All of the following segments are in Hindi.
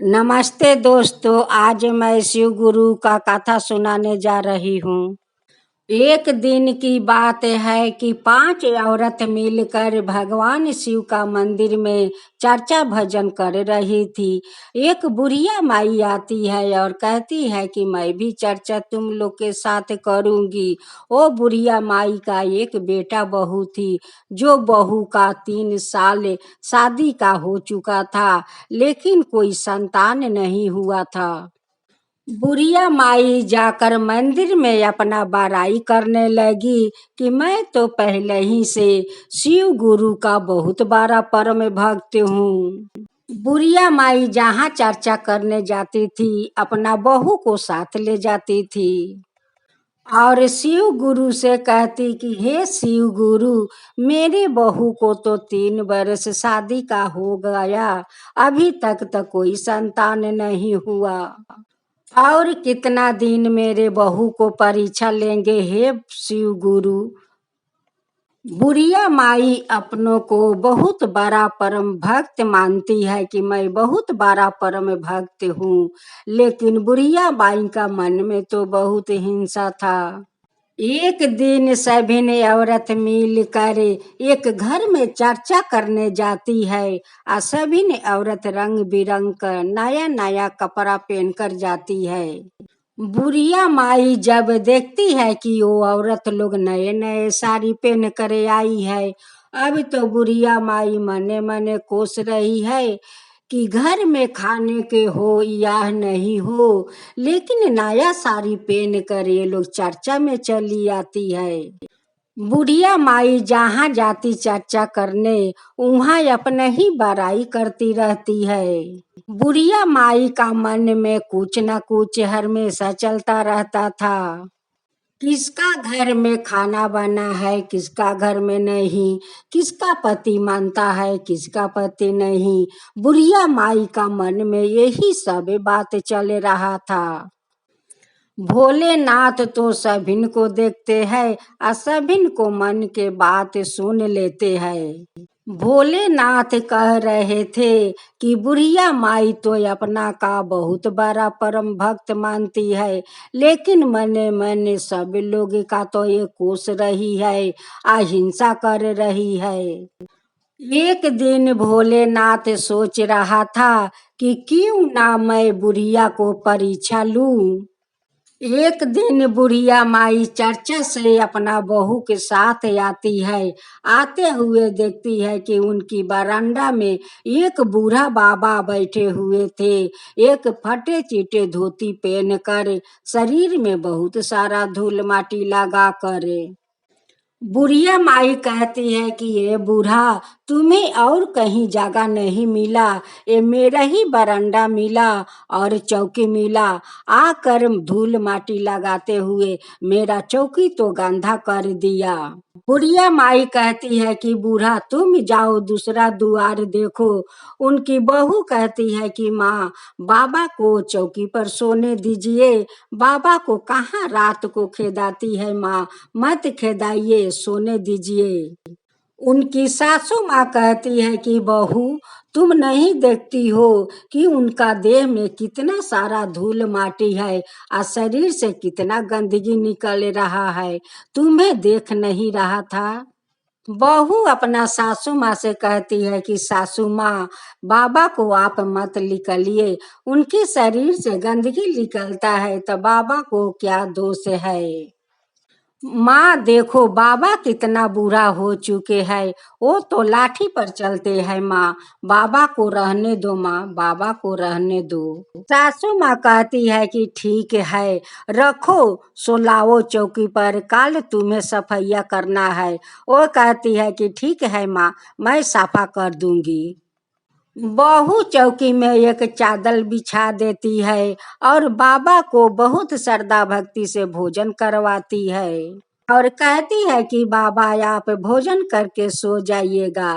नमस्ते दोस्तों, आज मैं शिव गुरु का कथा सुनाने जा रही हूँ। एक दिन की बात है कि 5 औरत मिलकर भगवान शिव का मंदिर में चर्चा भजन कर रही थी। एक बुढ़िया माई आती है और कहती है कि मैं भी चर्चा तुम लोग के साथ करूंगी। वो बुढ़िया माई का एक बेटा बहू थी, जो बहू का 3 साल शादी का हो चुका था, लेकिन कोई संतान नहीं हुआ था। बुढ़िया माई जाकर मंदिर में अपना बड़ाई करने लगी कि मैं तो पहले ही से शिव गुरु का बहुत बड़ा परम भक्त हूँ। बुढ़िया माई जहाँ चर्चा करने जाती थी, अपना बहू को साथ ले जाती थी और शिव गुरु से कहती कि हे शिव गुरु, मेरे बहू को तो 3 बरस शादी का हो गया, अभी तक तो कोई संतान नहीं हुआ। और कितना दिन मेरे बहू को परीक्षा लेंगे हे शिव गुरु। बुढ़िया माई अपनों को बहुत बड़ा परम भक्त मानती है कि मैं बहुत बड़ा परम भक्त हूँ, लेकिन बुढ़िया माई का मन में तो बहुत हिंसा था। एक दिन सभी ने औरत मिलकर एक घर में चर्चा करने जाती है और सभी ने औरत रंग बिरंग का नया नया कपड़ा पहनकर जाती है। बुढ़िया माई जब देखती है कि वो औरत लोग नए नए साड़ी पहन कर आई है, अब तो बुढ़िया माई मने मने कोस रही है कि घर में खाने के हो या नहीं हो, लेकिन नया साड़ी पहन कर ये लोग चर्चा में चली आती है। बुढ़िया माई जहाँ जाती चर्चा करने, वहाँ अपने ही बड़ाई करती रहती है। बुढ़िया माई का मन में कुछ न कुछ हमेशा चलता रहता था। किसका घर में खाना बना है, किसका घर में नहीं, किसका पति मानता है, किसका पति नहीं। बुढ़िया माई का मन में यही सब बात चल रहा था। भोलेनाथ तो सभिन को देखते हैं और सभिन को मन के बात सुन लेते हैं। भोलेनाथ कह रहे थे कि बुढ़िया माई तो अपना का बहुत बड़ा परम भक्त मानती है, लेकिन मने मने सब लोग का तो ये कोस रही है, अहिंसा कर रही है। एक दिन भोलेनाथ सोच रहा था कि क्यों ना मैं बुढ़िया को परीक्षा लूं। एक दिन बुढ़िया माई चर्चा से अपना बहू के साथ आती है। आते हुए देखती है कि उनकी बरामदा में एक बूढ़ा बाबा बैठे हुए थे, एक फटे चिटे धोती पहनकर, शरीर में बहुत सारा धूल माटी लगा कर। बुढ़िया माई कहती है कि ये बूढ़ा, तुम्हें और कहीं जगह नहीं मिला, ये मेरा ही बरामदा मिला और चौकी मिला, आकर धूल माटी लगाते हुए मेरा चौकी तो गंदा कर दिया। बुढ़िया माई कहती है कि बूढ़ा तुम जाओ दूसरा द्वार देखो। उनकी बहू कहती है कि माँ, बाबा को चौकी पर सोने दीजिए, बाबा को कहाँ रात को खेदाती है माँ, मत खेदाइए, सोने दीजिए। उनकी सासू माँ कहती है कि बहू, तुम नहीं देखती हो कि उनका देह में कितना सारा धूल माटी है और शरीर से कितना गंदगी निकल रहा है, तुम्हें देख नहीं रहा था। बहू अपना सासू माँ से कहती है कि सासू माँ, बाबा को आप मत निकलिए, उनके शरीर से गंदगी निकलता है तो बाबा को क्या दोष है। माँ देखो, बाबा कितना बुरा हो चुके हैं, वो तो लाठी पर चलते हैं माँ, बाबा को रहने दो माँ, बाबा को रहने दो। सासू माँ कहती है कि ठीक है, रखो, सुलाओ चौकी पर, कल तुम्हें सफाइया करना है। वो कहती है कि ठीक है माँ, मैं सफा कर दूंगी। बहू चौकी में एक चादर बिछा देती है और बाबा को बहुत श्रद्धा भक्ति से भोजन करवाती है और कहती है कि बाबा आप भोजन करके सो जाइएगा।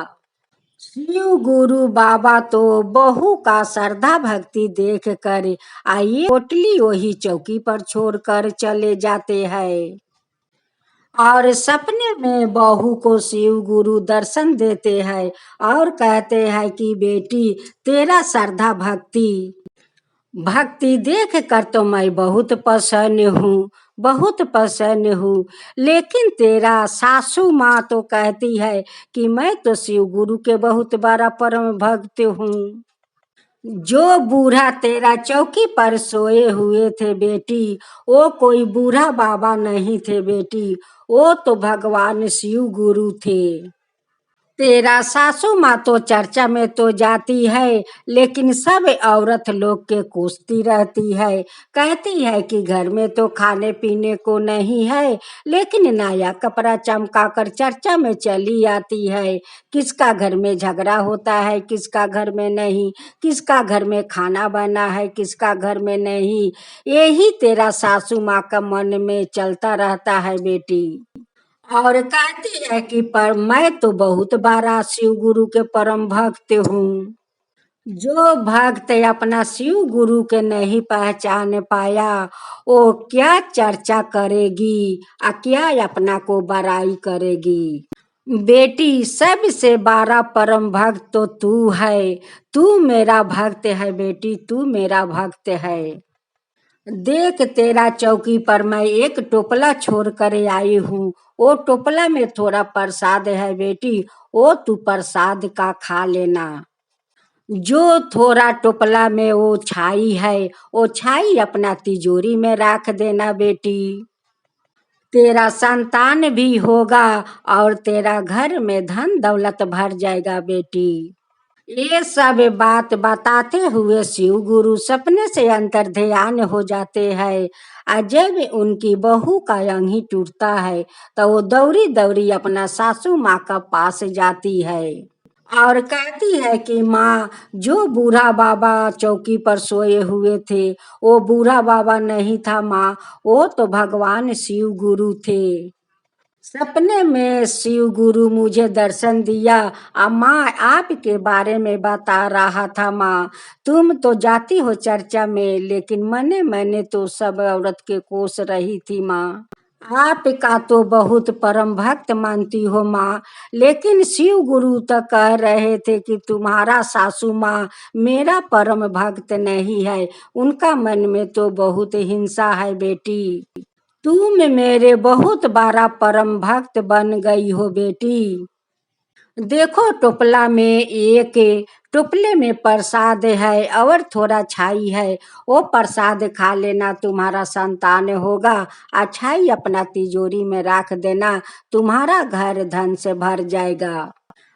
शिव गुरु बाबा तो बहू का श्रद्धा भक्ति देख कर आइए पोटली वही चौकी पर छोड़कर चले जाते हैं और सपने में बहू को शिव गुरु दर्शन देते हैं और कहते हैं कि बेटी, तेरा श्रद्धा भक्ति भक्ति देख कर तो मैं बहुत प्रसन्न हूँ, बहुत प्रसन्न हूँ। लेकिन तेरा सासू माँ तो कहती है कि मैं तो शिव गुरु के बहुत बड़ा परम भक्त हूँ। जो बूढ़ा तेरा चौकी पर सोए हुए थे बेटी, वो कोई बूढ़ा बाबा नहीं थे बेटी, वो तो भगवान शिव गुरु थे। तेरा सासू माँ तो चर्चा में तो जाती है, लेकिन सब औरत लोग के कोसती रहती है। कहती है कि घर में तो खाने पीने को नहीं है, लेकिन नया कपड़ा चमका कर चर्चा में चली आती है। किसका घर में झगड़ा होता है, किसका घर में नहीं, किसका घर में खाना बना है, किसका घर में नहीं, यही तेरा सासू माँ का मन में चलता रहता है बेटी। और कहती है कि पर मैं तो बहुत बड़ा शिव गुरु के परम भक्त हूँ। जो भक्त अपना शिव गुरु के नहीं पहचान पाया, वो क्या चर्चा करेगी, क्या अपना को बड़ाई करेगी। बेटी सबसे बड़ा परम भक्त तो तू है, तू मेरा भक्त है बेटी, तू मेरा भक्त है। देख तेरा चौकी पर मैं एक टोपला छोड़ कर आई हूँ, वो टोपला में थोड़ा प्रसाद है बेटी, वो तू प्रसाद का खा लेना। जो थोड़ा टोपला में वो छाई है, वो छाई अपना तिजोरी में रख देना बेटी। तेरा संतान भी होगा और तेरा घर में धन दौलत भर जाएगा बेटी। ये सब बात बताते हुए शिव गुरु सपने से अंतर ध्यान हो जाते हैं। और जब उनकी बहू का अंगी टूटता है तो वो दौड़ी दौड़ी अपना सासू माँ का पास जाती है और कहती है कि माँ, जो बूढ़ा बाबा चौकी पर सोए हुए थे, वो बूढ़ा बाबा नहीं था माँ, वो तो भगवान शिव गुरु थे। सपने में शिव गुरु मुझे दर्शन दिया और माँ आपके बारे में बता रहा था माँ, तुम तो जाती हो चर्चा में, लेकिन मने मैंने तो सब औरत के कोस रही थी माँ। आपका तो बहुत परम भक्त मानती हो माँ, लेकिन शिव गुरु तो कह रहे थे कि तुम्हारा सासू माँ मेरा परम भक्त नहीं है, उनका मन में तो बहुत हिंसा है बेटी। तुम मेरे बहुत बड़ा परम भक्त बन गई हो बेटी। देखो टोपला में एक टोपले में प्रसाद है और थोड़ा छाई है, वो प्रसाद खा लेना, तुम्हारा संतान होगा। छाई अपना तिजोरी में रख देना, तुम्हारा घर धन से भर जाएगा।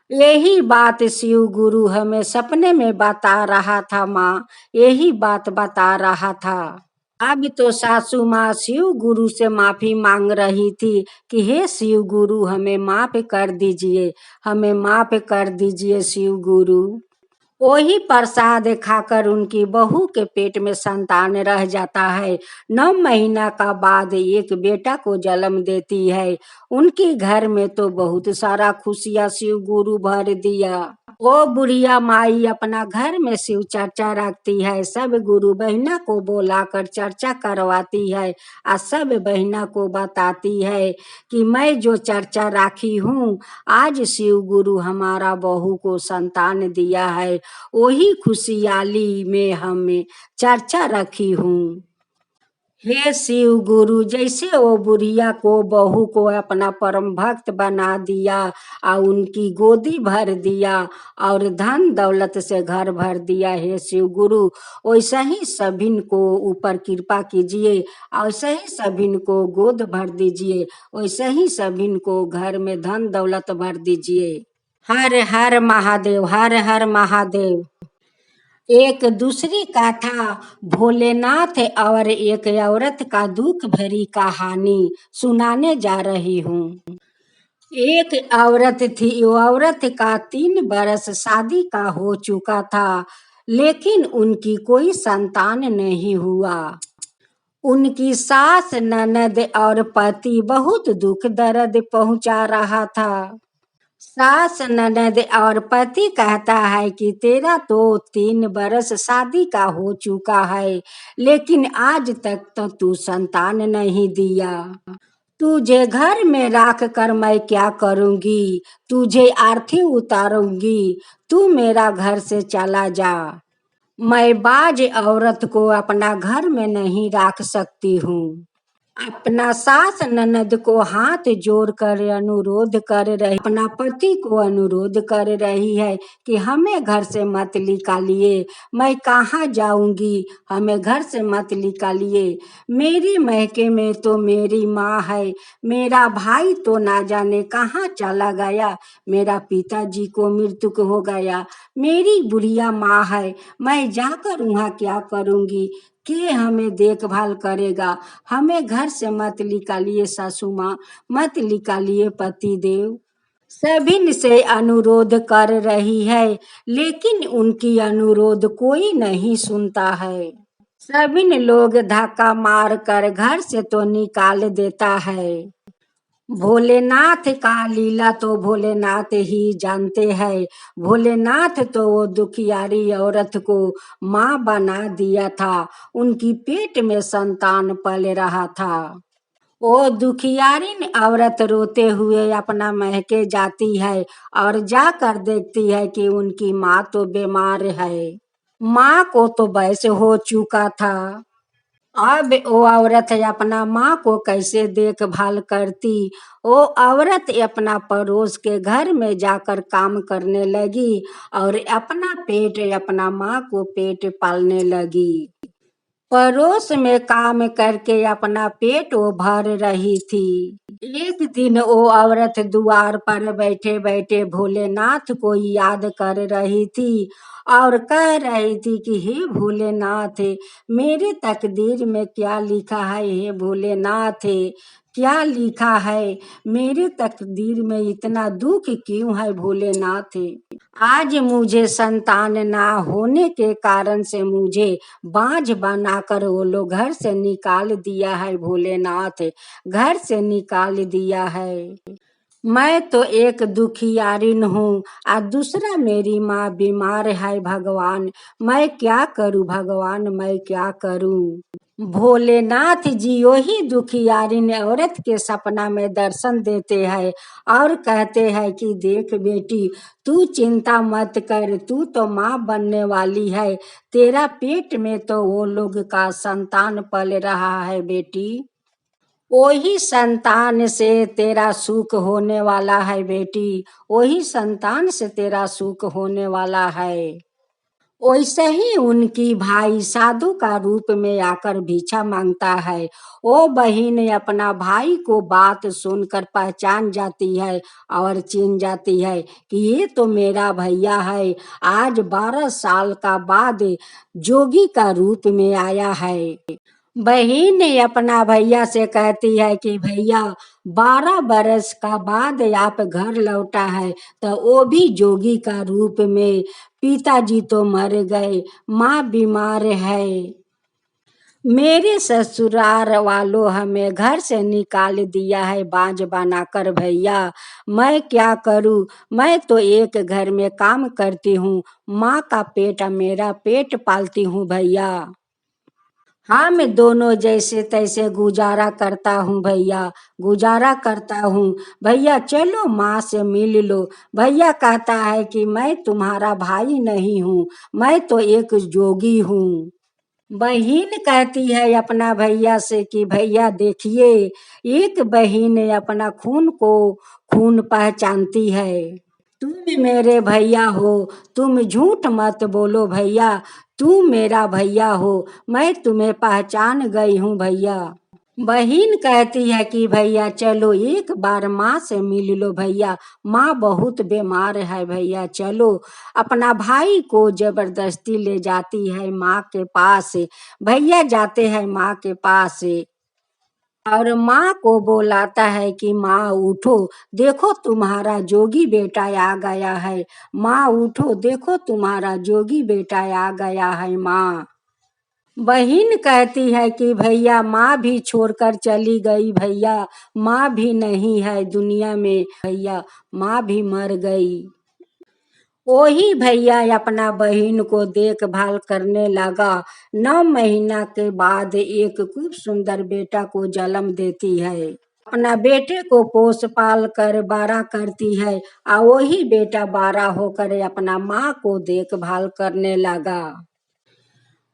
यही बात शिव गुरु हमें सपने में बता रहा था माँ, यही बात बता रहा था। अब तो सासू माँ शिव गुरु से माफी मांग रही थी कि हे शिव गुरु, हमें माफ कर दीजिए, हमें माफ कर दीजिए शिव गुरु। वही प्रसाद खाकर उनकी बहू के पेट में संतान रह जाता है। 9 महीना का बाद एक बेटा को जन्म देती है। उनके घर में तो बहुत सारा खुशियाँ शिव गुरु भर दिया। वो बुढ़िया माई अपना घर में शिव चर्चा रखती है, सब गुरु बहना को बोलाकर चर्चा करवाती है और सब बहना को बताती है कि मैं जो चर्चा राखी हूँ, आज शिव गुरु हमारा बहू को संतान दिया है, वही खुशहाली में हमें चर्चा रखी हूँ। हे शिव गुरु, जैसे वो बुढ़िया को बहू को अपना परम भक्त बना दिया और उनकी गोदी भर दिया और धन दौलत से घर भर दिया, हे शिव गुरु, वैसे ही सभिन को ऊपर कृपा कीजिए, वैसे ही सभिन को गोद भर दीजिए, वैसे ही सभिन को घर में धन दौलत भर दीजिए। हर हर महादेव, हर हर महादेव। एक दूसरी कथा भोलेनाथ और एक औरत का दुख भरी कहानी सुनाने जा रही हूँ। एक औरत थी, वो औरत का 3 बरस शादी का हो चुका था, लेकिन उनकी कोई संतान नहीं हुआ। उनकी सास, ननद और पति बहुत दुख दर्द पहुंचा रहा था। सास, ननद और पति कहता है कि तेरा तो 3 बरस शादी का हो चुका है, लेकिन आज तक तो तू संतान नहीं दिया। तुझे घर में रख कर मैं क्या करूंगी, तुझे आरती उतारूंगी, तू मेरा घर से चला जा। मैं बाज औरत को अपना घर में नहीं रख सकती हूँ। अपना सास ननद को हाथ जोड़ कर अनुरोध कर रही, अपना पति को अनुरोध कर रही है कि हमें घर से मत निकालिए। मैं कहाँ जाऊंगी, हमें घर से मत निकालिए। मेरी मैके में तो मेरी माँ है, मेरा भाई तो ना जाने कहाँ चला गया, मेरा पिताजी को मृत्यु हो गया, मेरी बुढ़िया माँ है, मैं जाकर वहाँ क्या करूंगी, के हमें देखभाल करेगा। हमें घर से मत निकालिए सासू माँ, मत निकालिए पति देव। सभी से अनुरोध कर रही है, लेकिन उनकी अनुरोध कोई नहीं सुनता है। सभी लोग धक्का मार कर घर से तो निकाल देता है। भोलेनाथ का लीला तो भोलेनाथ ही जानते हैं। भोलेनाथ तो वो दुखियारी औरत को माँ बना दिया था, उनकी पेट में संतान पल रहा था। वो दुखियारी औरत रोते हुए अपना महके जाती है और जाकर देखती है कि उनकी माँ तो बीमार है। माँ को तो वैसे हो चुका था। अब वो औरत अपना माँ को कैसे देखभाल करती। वो औरत अपना पड़ोस के घर में जाकर काम करने लगी और अपना पेट, अपना माँ को पेट पालने लगी। पड़ोस में काम करके अपना पेट वो भर रही थी। एक दिन वो औरत द्वार पर बैठे बैठे भोलेनाथ को याद कर रही थी और कह रही थी कि हे भोलेनाथ, मेरे तकदीर में क्या लिखा है, हे भोलेनाथ क्या लिखा है, मेरे तकदीर में इतना दुख क्यों है भोलेनाथ। आज मुझे संतान ना होने के कारण से मुझे बांझ बनाकर वो लोग घर से निकाल दिया है भोलेनाथ, घर से निकाल दिया है। मैं तो एक दुखियारिन हूँ और दूसरा मेरी माँ बीमार है भगवान, मैं क्या करूँ भगवान, मैं क्या करूँ। भोलेनाथ जी वही दुखियारिन औरत के सपना में दर्शन देते हैं और कहते हैं कि देख बेटी, तू चिंता मत कर, तू तो माँ बनने वाली है, तेरा पेट में तो वो लोग का संतान पल रहा है बेटी, वही संतान से तेरा सुख होने वाला है बेटी, वही संतान से तेरा सुख होने वाला है। वैसे ही उनकी भाई साधु का रूप में आकर भिक्षा मांगता है। वो बहन अपना भाई को बात सुनकर पहचान जाती है और चिन जाती है कि ये तो मेरा भैया है, आज 12 साल का बाद जोगी का रूप में आया है। बहन अपना भैया से कहती है कि भैया, 12 बरस का बाद आप घर लौटा है, तो वो भी जोगी का रूप में, पिताजी तो मर गए, माँ बीमार है, मेरे ससुराल वालों हमें घर से निकाल दिया है बांझ बनाकर भैया, मैं क्या करूँ, मैं तो एक घर में काम करती हूँ, माँ का पेट मेरा पेट पालती हूँ भैया, हाँ मैं दोनों जैसे तैसे गुजारा करता हूँ भैया, गुजारा करता हूँ भैया, चलो माँ से मिल लो। भैया कहता है कि मैं तुम्हारा भाई नहीं हूँ, मैं तो एक जोगी हूँ। बहन कहती है अपना भैया से कि भैया देखिए, एक बहन अपना खून को खून पहचानती है, तुम मेरे भैया हो, तुम झूठ मत बोलो भैया, तू मेरा भैया हो, मैं तुम्हें पहचान गई हूँ भैया। बहन कहती है कि भैया चलो एक बार माँ से मिल लो भैया, माँ बहुत बीमार है भैया, चलो। अपना भाई को जबरदस्ती ले जाती है माँ के पास, भैया जाते हैं माँ के पास और माँ को बुलाता है कि माँ उठो, देखो तुम्हारा जोगी बेटा आ गया है, माँ उठो, देखो तुम्हारा जोगी बेटा आ गया है माँ। बहन कहती है कि भैया माँ भी छोड़कर चली गई भैया, माँ भी नहीं है दुनिया में भैया, माँ भी मर गई। वही भैया अपना बहन को देखभाल करने लगा। 9 महीना के बाद एक खूब सुंदर बेटा को जन्म देती है। अपना बेटे को पोस पाल कर बड़ा करती है और वही बेटा बड़ा होकर अपना माँ को देखभाल करने लगा।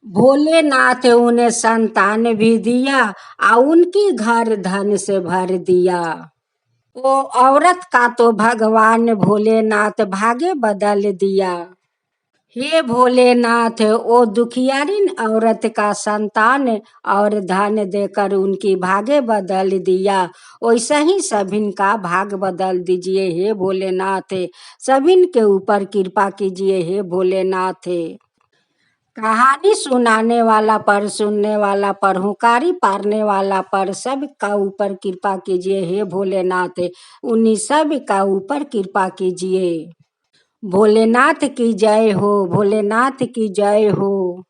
भोलेनाथ उन्हें संतान भी दिया, उनकी घर धन से भर दिया। वो औरत का तो भगवान भोलेनाथ भाग्य बदल दिया। हे भोलेनाथ ओ दुखियारिन औरत का संतान और धन देकर उनकी भाग्य बदल दिया। वैसा ही सभिन का भाग बदल दीजिए हे भोलेनाथ। सभिन के ऊपर कृपा कीजिए हे भोलेनाथ। कहानी सुनाने वाला पर, सुनने वाला पर, हुकारी पारने वाला पर, सब का ऊपर कृपा कीजिए हे भोलेनाथ। उन्हीं सब का ऊपर कृपा कीजिए। भोलेनाथ की जय हो, भोलेनाथ की जय हो।